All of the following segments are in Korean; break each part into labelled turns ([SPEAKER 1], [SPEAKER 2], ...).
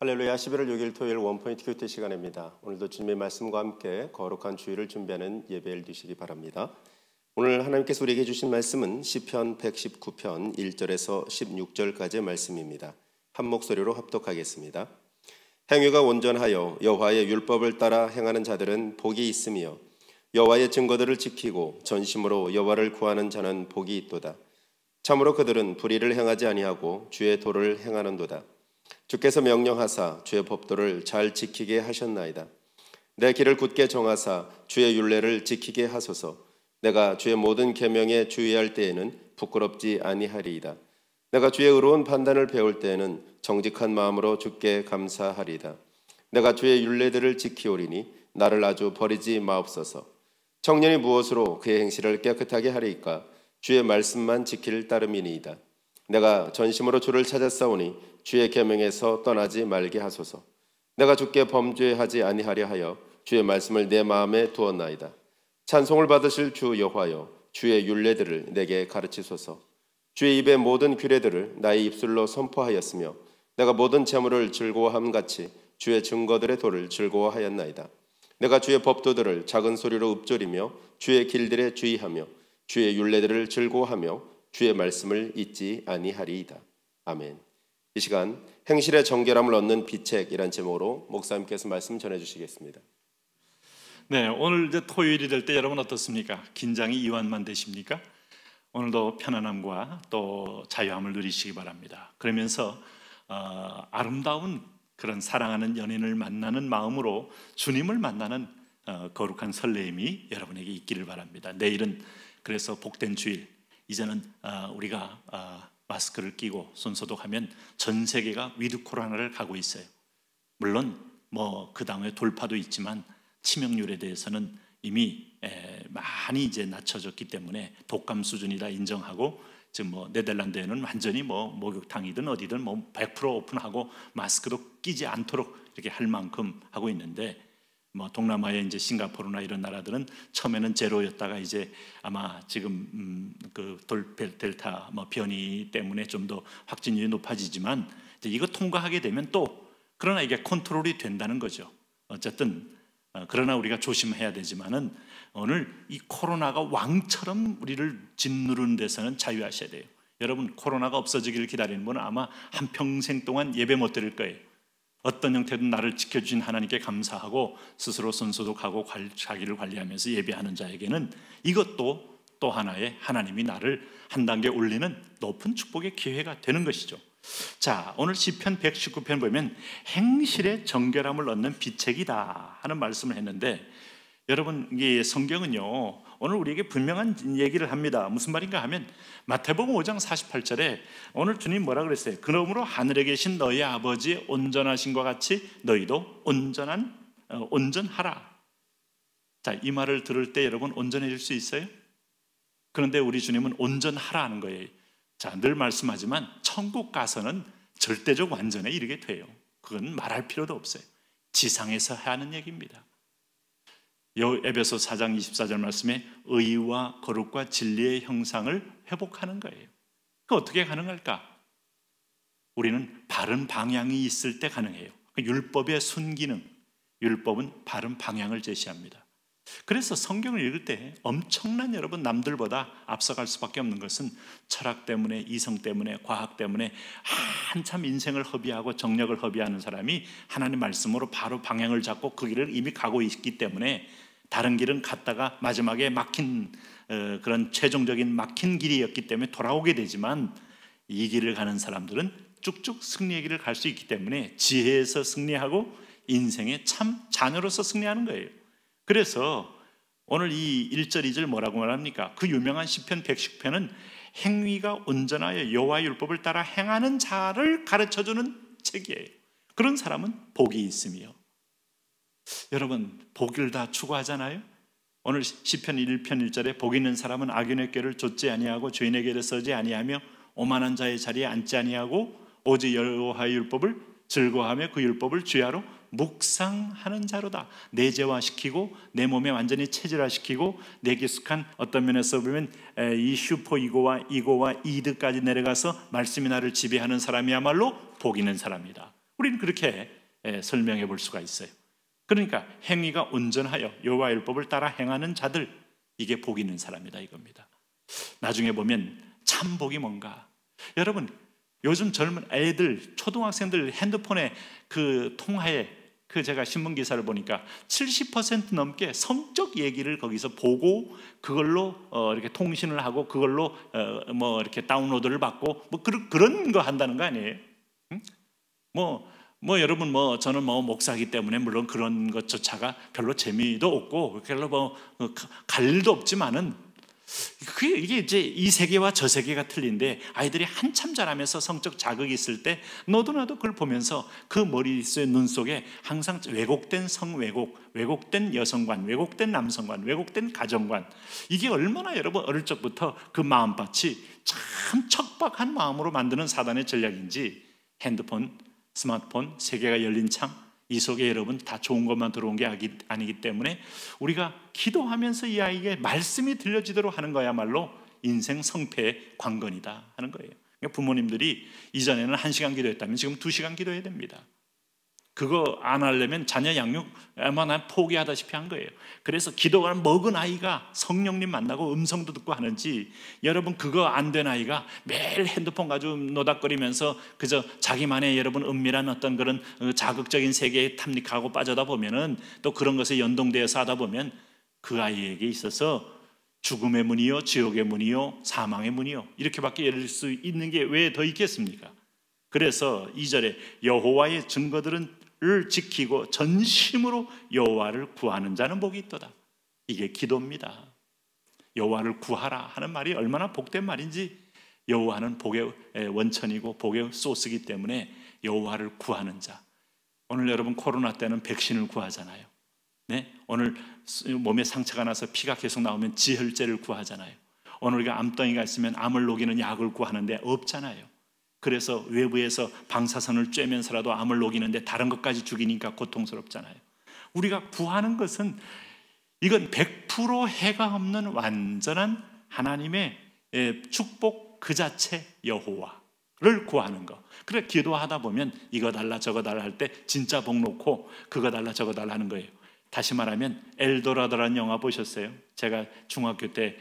[SPEAKER 1] 할렐루야. 11월 6일 토요일 원포인트 큐티 시간입니다. 오늘도 주님의 말씀과 함께 거룩한 주일을 준비하는 예배를 드시기 바랍니다. 오늘 하나님께서 우리에게 주신 말씀은 시편 119편 1절에서 16절까지의 말씀입니다. 한 목소리로 합독하겠습니다. 행위가 온전하여 여호와의 율법을 따라 행하는 자들은 복이 있으며 여호와의 증거들을 지키고 전심으로 여호와를 구하는 자는 복이 있도다. 참으로 그들은 불의를 행하지 아니하고 주의 도를 행하는도다. 주께서 명령하사 주의 법도를 잘 지키게 하셨나이다. 내 길을 굳게 정하사 주의 율례를 지키게 하소서. 내가 주의 모든 계명에 주의할 때에는 부끄럽지 아니하리이다. 내가 주의 의로운 판단을 배울 때에는 정직한 마음으로 주께 감사하리이다. 내가 주의 율례들을 지키오리니 나를 아주 버리지 마옵소서. 청년이 무엇으로 그의 행실을 깨끗하게 하리이까? 주의 말씀만 지킬 따름이니이다. 내가 전심으로 주를 찾았사오니 주의 계명에서 떠나지 말게 하소서. 내가 주께 범죄하지 아니하려 하여 주의 말씀을 내 마음에 두었나이다. 찬송을 받으실 주 여호와여, 주의 율례들을 내게 가르치소서. 주의 입의 모든 규례들을 나의 입술로 선포하였으며 내가 모든 재물을 즐거워함 같이 주의 증거들의 도를 즐거워하였나이다. 내가 주의 법도들을 작은 소리로 읊조리며 주의 길들에 주의하며 주의 율례들을 즐거워하며 주의 말씀을 잊지 아니하리이다. 아멘. 이 시간 행실의 정결함을 얻는 비책이란 제목으로 목사님께서 말씀 전해주시겠습니다.
[SPEAKER 2] 네, 오늘 이제 토요일이 될 때 여러분 어떻습니까? 긴장이 이완만 되십니까? 오늘도 편안함과 또 자유함을 누리시기 바랍니다. 그러면서 아름다운 그런 사랑하는 연인을 만나는 마음으로 주님을 만나는 거룩한 설레임이 여러분에게 있기를 바랍니다. 내일은 그래서 복된 주일. 이제는 우리가 마스크를 끼고 손소독하면 전 세계가 위드 코로나를 가고 있어요. 물론 그 다음에 돌파도 있지만 치명률에 대해서는 이미 많이 이제 낮춰졌기 때문에 독감 수준이다 인정하고 지금 네덜란드에는 완전히 목욕탕이든 어디든 100% 오픈하고 마스크도 끼지 않도록 이렇게 할 만큼 하고 있는데 동남아의 이제 싱가포르나 이런 나라들은 처음에는 제로였다가 이제 아마 지금 그 델타 변이 때문에 좀 더 확진율이 높아지지만 이제 이거 통과하게 되면 또 그러나 이게 컨트롤이 된다는 거죠. 어쨌든 그러나 우리가 조심해야 되지만은 오늘 이 코로나가 왕처럼 우리를 짓누르는 데서는 자유하셔야 돼요. 여러분 코로나가 없어지기를 기다리는 분은 아마 한평생 동안 예배 못 드릴 거예요. 어떤 형태든 나를 지켜주신 하나님께 감사하고 스스로 손소독하고 자기를 관리하면서 예배하는 자에게는 이것도 또 하나의 하나님이 나를 한 단계 올리는 높은 축복의 기회가 되는 것이죠. 자, 오늘 시편 119편 보면 행실의 정결함을 얻는 비책이다 하는 말씀을 했는데 여러분 이 성경은요 오늘 우리에게 분명한 얘기를 합니다. 무슨 말인가 하면 마태복음 5장 48절에 오늘 주님 뭐라 그랬어요? 그러므로 하늘에 계신 너희 아버지 온전하신 것 같이 너희도 온전하라. 자, 이 말을 들을 때 여러분 온전해질 수 있어요? 그런데 우리 주님은 온전하라는 거예요. 자, 늘 말씀하지만 천국 가서는 절대적 완전에 이르게 돼요. 그건 말할 필요도 없어요. 지상에서 해야 하는 얘기입니다. 에베소 4장 24절 말씀에 의와 거룩과 진리의 형상을 회복하는 거예요. 그 어떻게 가능할까? 우리는 바른 방향이 있을 때 가능해요. 율법의 순기능, 율법은 바른 방향을 제시합니다. 그래서 성경을 읽을 때 엄청난 여러분 남들보다 앞서갈 수밖에 없는 것은 철학 때문에 이성 때문에 과학 때문에 한참 인생을 허비하고 정력을 허비하는 사람이 하나님 말씀으로 바로 방향을 잡고 그 길을 이미 가고 있기 때문에 다른 길은 갔다가 마지막에 막힌 그런 최종적인 막힌 길이었기 때문에 돌아오게 되지만 이 길을 가는 사람들은 쭉쭉 승리의 길을 갈 수 있기 때문에 지혜에서 승리하고 인생의 참 자녀로서 승리하는 거예요. 그래서 오늘 이 1절 2절 뭐라고 말합니까? 그 유명한 시편 110편은 행위가 온전하여 여호와의 율법을 따라 행하는 자를 가르쳐주는 책이에요. 그런 사람은 복이 있으며 여러분 복을 다 추구하잖아요. 오늘 시편 1편 1절에 복 있는 사람은 악인의 꾀를 좇지 아니하고 죄인의 길에 서지 아니하며 오만한 자의 자리에 앉지 아니하고 오직 여호와의 율법을 즐거워하며 그 율법을 주야로 묵상하는 자로다. 내재화시키고 내 몸에 완전히 체질화시키고 내 깊숙한 어떤 면에서 보면 이 슈퍼 이고와 이드까지 내려가서 말씀이 나를 지배하는 사람이야말로 복 있는 사람이다. 우리는 그렇게 설명해 볼 수가 있어요. 그러니까 행위가 온전하여 여호와 율법을 따라 행하는 자들, 이게 복 있는 사람이다 이겁니다. 나중에 보면 참 복이 뭔가, 여러분 요즘 젊은 애들, 초등학생들 핸드폰에 그 통화에 제가 신문 기사를 보니까 70% 넘게 성적 얘기를 거기서 보고 그걸로 이렇게 통신을 하고 그걸로 뭐 이렇게 다운로드를 받고 뭐 그런 거 한다는 거 아니에요? 응? 뭐 여러분 저는 목사이기 때문에 물론 그런 것조차가 별로 재미도 없고 별로 갈 일도 없지만은 이게 이제 이 세계와 저 세계가 틀린데, 아이들이 한참 자라면서 성적 자극이 있을 때 너도 나도 그걸 보면서 그 머릿속에 눈 속에 항상 왜곡된 성왜곡, 왜곡된 여성관, 왜곡된 남성관, 왜곡된 가정관, 이게 얼마나 여러분 어릴 적부터 그 마음밭이 참 척박한 마음으로 만드는 사단의 전략인지, 핸드폰, 스마트폰, 세계가 열린 창, 이 속에 여러분 다 좋은 것만 들어온 게 아니기 때문에 우리가 기도하면서 이 아이에게 말씀이 들려지도록 하는 거야말로 인생 성패의 관건이다 하는 거예요. 그러니까 부모님들이 이전에는 1시간 기도했다면 지금 2시간 기도해야 됩니다. 그거 안 하려면 자녀 양육 아마 포기하다시피 한 거예요. 그래서 기도가 먹은 아이가 성령님 만나고 음성도 듣고 하는지, 여러분 그거 안 된 아이가 매일 핸드폰 가지고 노닥거리면서 그저 자기만의 여러분 은밀한 어떤 그런 자극적인 세계에 탐닉하고 빠져다 보면은, 또 그런 것에 연동되어서 하다 보면 그 아이에게 있어서 죽음의 문이요, 지옥의 문이요, 사망의 문이요, 이렇게밖에 열릴 수 있는 게 왜 더 있겠습니까? 그래서 2절에 여호와의 증거들을 지키고 전심으로 여호와를 구하는 자는 복이 있도다. 이게 기도입니다. 여호와를 구하라 하는 말이 얼마나 복된 말인지, 여호와는 복의 원천이고 복의 소스이기 때문에 여호와를 구하는 자. 오늘 여러분 코로나 때는 백신을 구하잖아요. 네? 오늘 몸에 상처가 나서 피가 계속 나오면 지혈제를 구하잖아요. 오늘 우리가 암덩이가 있으면 암을 녹이는 약을 구하는데 없잖아요. 그래서 외부에서 방사선을 쬐면서라도 암을 녹이는데 다른 것까지 죽이니까 고통스럽잖아요. 우리가 구하는 것은 이건 100% 해가 없는 완전한 하나님의 축복 그 자체, 여호와를 구하는 거. 그래 기도하다 보면 이거 달라 저거 달라 할 때 진짜 복 놓고 그거 달라 저거 달라 하는 거예요. 다시 말하면 엘도라도라는 영화 보셨어요? 제가 중학교 때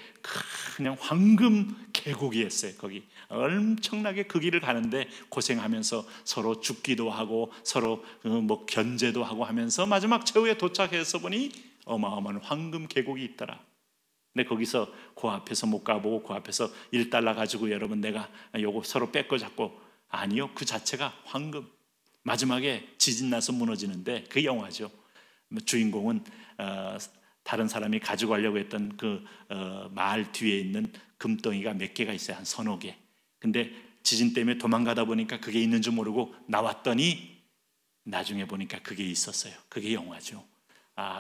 [SPEAKER 2] 그냥 황금 계곡이었어요. 거기 엄청나게 그 길을 가는데 고생하면서 서로 죽기도 하고 서로 뭐 견제도 하고 하면서 마지막 최후에 도착해서 보니 어마어마한 황금 계곡이 있더라. 근데 거기서 그 앞에서 못 가보고 그 앞에서 1달러 가지고 여러분 내가 요거 서로 뺏고 잡고, 아니요, 그 자체가 황금. 마지막에 지진 나서 무너지는데 그 영화죠. 주인공은 다른 사람이 가져가려고 했던 그 마을 뒤에 있는 금덩이가 몇 개가 있어요. 한 서너 개. 근데 지진 때문에 도망가다 보니까 그게 있는 줄 모르고 나왔더니 나중에 보니까 그게 있었어요. 그게 영화죠.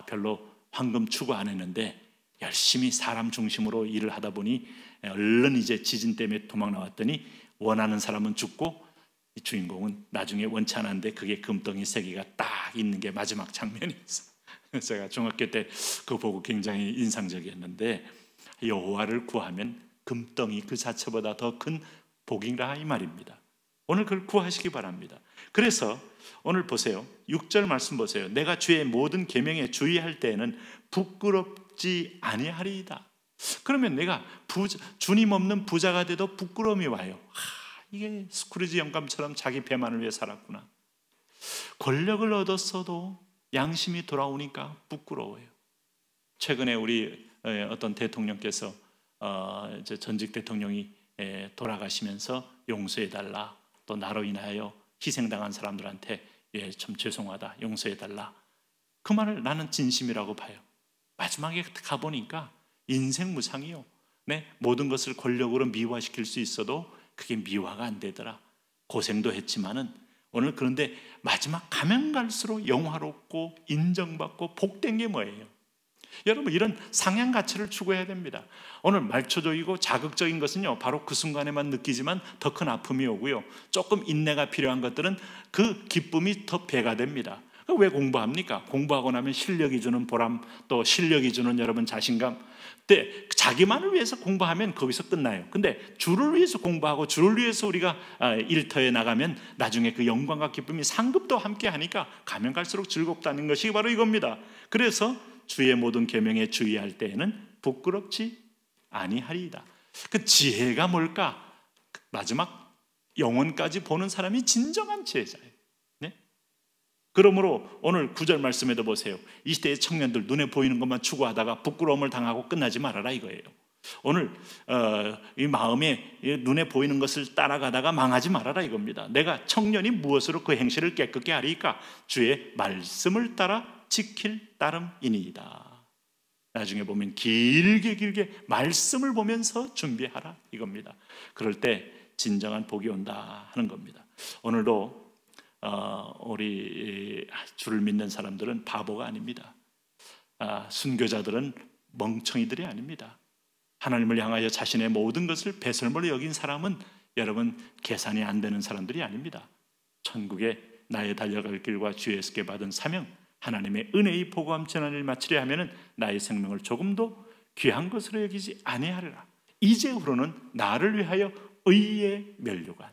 [SPEAKER 2] 별로 황금 추구 안 했는데 열심히 사람 중심으로 일을 하다 보니 얼른 이제 지진 때문에 도망 나왔더니 원하는 사람은 죽고 이 주인공은 나중에 원치 않았는데 그게 금덩이 3개가 딱 있는 게 마지막 장면이었어요. 제가 중학교 때 그거 보고 굉장히 인상적이었는데, 여호와를 구하면 금덩이 그 자체보다 더 큰 복이라 이 말입니다. 오늘 그걸 구하시기 바랍니다. 그래서 오늘 보세요. 6절 말씀 보세요. 내가 주의 모든 계명에 주의할 때에는 부끄럽지 아니하리이다. 그러면 내가 주님 없는 부자가 돼도 부끄러움이 와요. 이게 스크루지 영감처럼 자기 배만을 위해 살았구나. 권력을 얻었어도 양심이 돌아오니까 부끄러워요. 최근에 우리 어떤 대통령께서 이제 전직 대통령이 돌아가시면서 용서해달라, 또 나로 인하여 희생당한 사람들한테 참 죄송하다, 용서해달라, 그 말을 나는 진심이라고 봐요. 마지막에 가보니까 인생 무상이요. 네? 모든 것을 권력으로 미화시킬 수 있어도 그게 미화가 안 되더라. 고생도 했지만은 오늘 그런데 마지막 가면 갈수록 영화롭고 인정받고 복된 게 뭐예요? 여러분 이런 상향 가치를 추구해야 됩니다. 오늘 말초적이고 자극적인 것은요 바로 그 순간에만 느끼지만 더 큰 아픔이 오고요, 조금 인내가 필요한 것들은 그 기쁨이 더 배가 됩니다. 왜 공부합니까? 공부하고 나면 실력이 주는 보람, 또 실력이 주는 여러분 자신감. 근데 자기만을 위해서 공부하면 거기서 끝나요. 근데 주를 위해서 공부하고 주를 위해서 우리가 일터에 나가면 나중에 그 영광과 기쁨이 상급도 함께 하니까 가면 갈수록 즐겁다는 것이 바로 이겁니다. 그래서 주의 모든 계명에 주의할 때에는 부끄럽지 아니하리이다. 그 지혜가 뭘까? 마지막 영혼까지 보는 사람이 진정한 지혜자예요. 네? 그러므로 오늘 9절 말씀에도 보세요. 이 시대의 청년들 눈에 보이는 것만 추구하다가 부끄러움을 당하고 끝나지 말아라 이거예요. 오늘 이 마음에 눈에 보이는 것을 따라가다가 망하지 말아라 이겁니다. 내가 청년이 무엇으로 그 행실을 깨끗게 하리까? 주의 말씀을 따라 지킬 따름이니이다. 나중에 보면 길게 말씀을 보면서 준비하라 이겁니다. 그럴 때 진정한 복이 온다 하는 겁니다. 오늘도 우리 주를 믿는 사람들은 바보가 아닙니다. 순교자들은 멍청이들이 아닙니다. 하나님을 향하여 자신의 모든 것을 배설물로 여긴 사람은 여러분 계산이 안 되는 사람들이 아닙니다. 천국에 나의 달려갈 길과 주에게 받은 사명, 하나님의 은혜의 복음 전환을 마치려 하면은 나의 생명을 조금도 귀한 것으로 여기지 아니하리라. 이제후로는 나를 위하여 의의 면류관,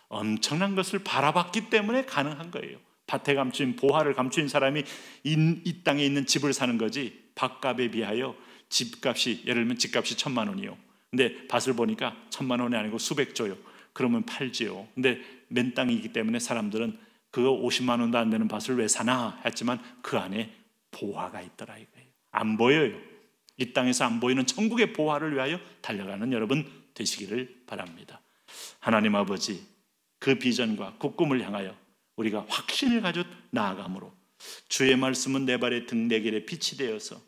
[SPEAKER 2] 엄청난 것을 바라봤기 때문에 가능한 거예요. 밭에 감춘 보화를 감춘 사람이 이 땅에 있는 집을 사는 거지, 밭값에 비하여 집값이, 예를 들면 집값이 1,000만 원이요. 근데 밭을 보니까 1,000만 원이 아니고 수백조요. 그러면 팔지요. 근데 맨 땅이기 때문에 사람들은 그거 50만 원도 안 되는 밭을 왜 사나 했지만 그 안에 보화가 있더라 이거예요. 안 보여요. 이 땅에서 안 보이는 천국의 보화를 위하여 달려가는 여러분 되시기를 바랍니다. 하나님 아버지, 그 비전과 그 꿈을 향하여 우리가 확신을 가져 나아감으로 주의 말씀은 내 발의 등 내 길에 빛이 되어서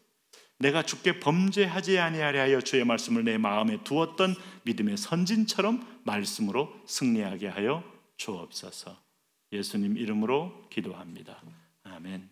[SPEAKER 2] 내가 주께 범죄하지 아니하려 하여 주의 말씀을 내 마음에 두었던 믿음의 선진처럼 말씀으로 승리하게 하여 주옵소서. 예수님 이름으로 기도합니다. 아멘.